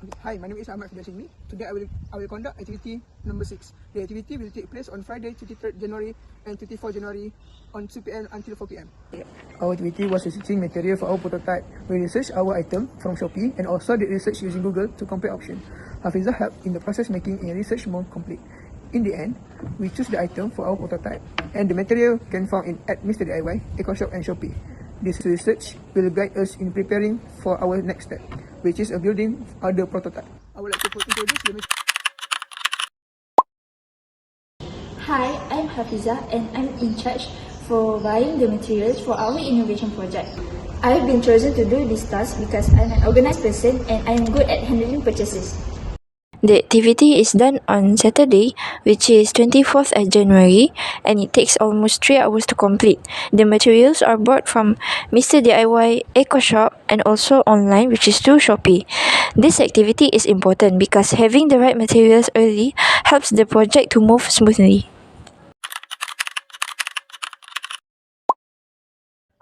Hi, my name is Ahmad Fidassini. Today I will conduct activity number 6. The activity will take place on Friday, 23rd January and 24th January on 2 p.m. until 4 p.m. Our activity was researching material for our prototype. We researched our item from Shopee and also did research using Google to compare options. Hafiza helped in the process making a research more complete. In the end, we choose the item for our prototype and the material can found at Mr. DIY, EcoShop and Shopee. This research will guide us in preparing for our next step, which is a building other prototype. I would like to introduce the Hi, I'm Hafiza and I'm in charge for buying the materials for our innovation project. I've been chosen to do this task because I'm an organized person and I'm good at handling purchases. The activity is done on Saturday, which is 24th of January, and it takes almost 3 hours to complete. The materials are bought from Mr. DIY EcoShop and also online, which is through Shopee. This activity is important because having the right materials early helps the project to move smoothly.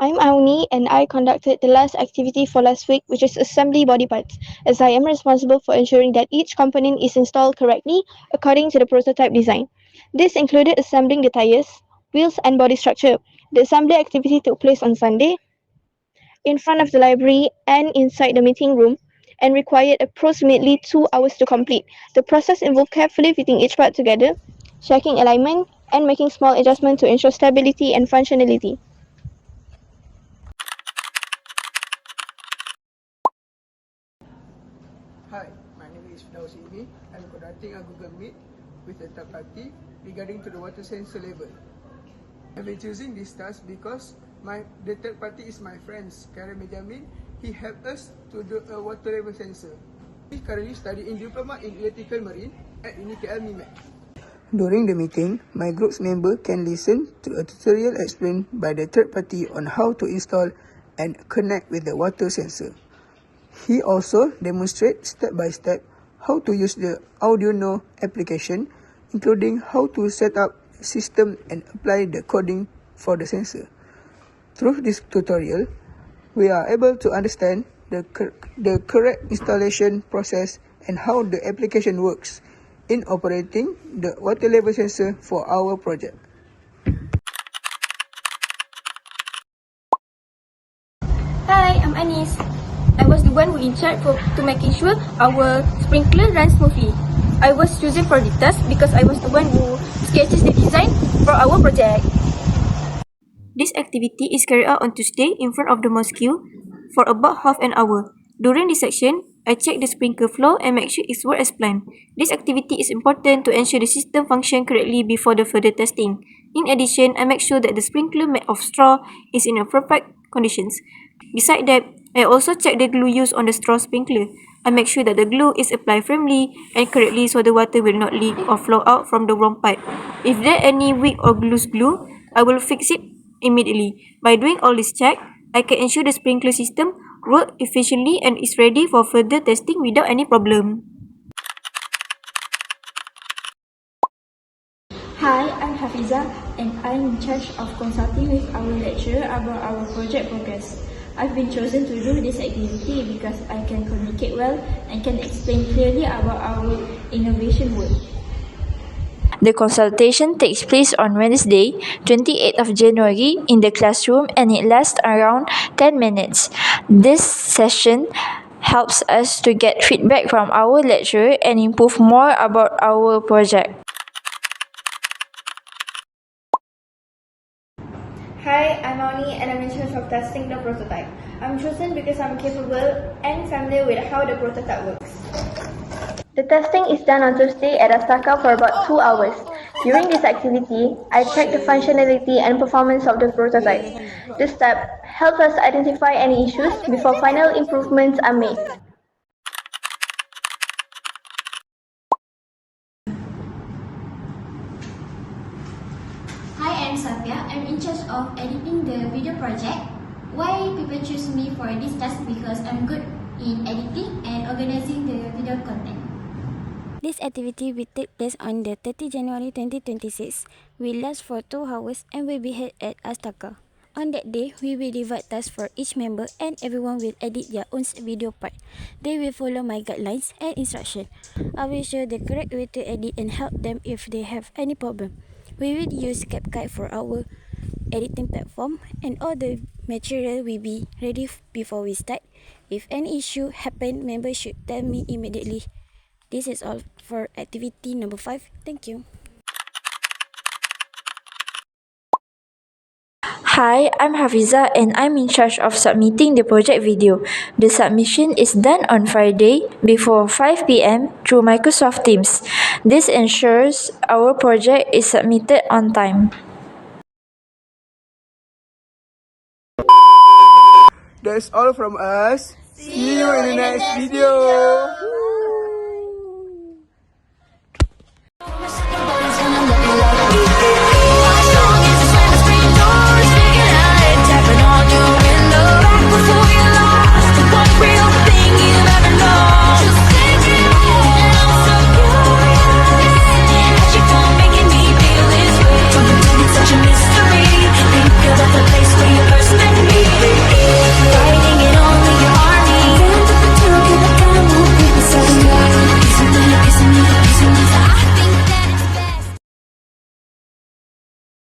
I'm Auni and I conducted the last activity for last week, which is assembly body parts, as I am responsible for ensuring that each component is installed correctly according to the prototype design. This included assembling the tires, wheels and body structure. The assembly activity took place on Sunday in front of the library and inside the meeting room and required approximately 2 hours to complete. The process involved carefully fitting each part together, checking alignment, and making small adjustments to ensure stability and functionality. Hi, my name is Fidassini. I'm conducting a Google Meet with a third party regarding to the water sensor level. I've been choosing this task because the third party is my friend, Karen Benjamin. He helped us to do a water level sensor. He currently studying Diploma in Electrical Marine at UniKL MIMEC. During the meeting, my group's member can listen to a tutorial explained by the third party on how to install and connect with the water sensor. He also demonstrates step by step how to use the Arduino application, including how to set up the system and apply the coding for the sensor. Through this tutorial, we are able to understand the correct installation process and how the application works in operating the water level sensor for our project. Hi, I'm Anis. I was the one who in charge to making sure our sprinkler runs smoothly. I was chosen for the task because I was the one who sketches the design for our project. This activity is carried out on Tuesday in front of the mosque for about half an hour. During this section, I check the sprinkler flow and make sure it's work as planned. This activity is important to ensure the system functions correctly before the further testing. In addition, I make sure that the sprinkler made of straw is in a perfect conditions. Besides that, I also check the glue used on the straw sprinkler. I make sure that the glue is applied firmly and correctly so the water will not leak or flow out from the wrong pipe. If there are any weak or loose glue, I will fix it immediately. By doing all this check, I can ensure the sprinkler system works efficiently and is ready for further testing without any problem. Hi, I'm Hafiza and I'm in charge of consulting with our lecturer about our project progress. I've been chosen to do this activity because I can communicate well and can explain clearly about our innovation work. The consultation takes place on Wednesday, 28th of January in the classroom and it lasts around 10 minutes. This session helps us to get feedback from our lecturer and improve more about our project. Hi, I'm Auni and I'm in charge of testing the prototype. I'm chosen because I'm capable and familiar with how the prototype works. The testing is done on Tuesday at Astaka for about 2 hours. During this activity, I check the functionality and performance of the prototype. This step helps us identify any issues before final improvements are made. Hi, I'm Safia. I'm in charge of editing the video project. Why people choose me for this task? Because I'm good in editing and organizing the video content. This activity will take place on the 30 January 2026, will last for 2 hours and will be held at Astaka. On that day, we will divide tasks for each member and everyone will edit their own video part. They will follow my guidelines and instructions. I will show the correct way to edit and help them if they have any problem. We will use CapCut for our editing platform and all the material will be ready before we start. If any issue happen, members should tell me immediately. This is all for activity number 5. Thank you. Hi, I'm Hafiza and I'm in charge of submitting the project video. The submission is done on Friday before 5 p.m. through Microsoft Teams. This ensures our project is submitted on time. That's all from us. See you in the next video.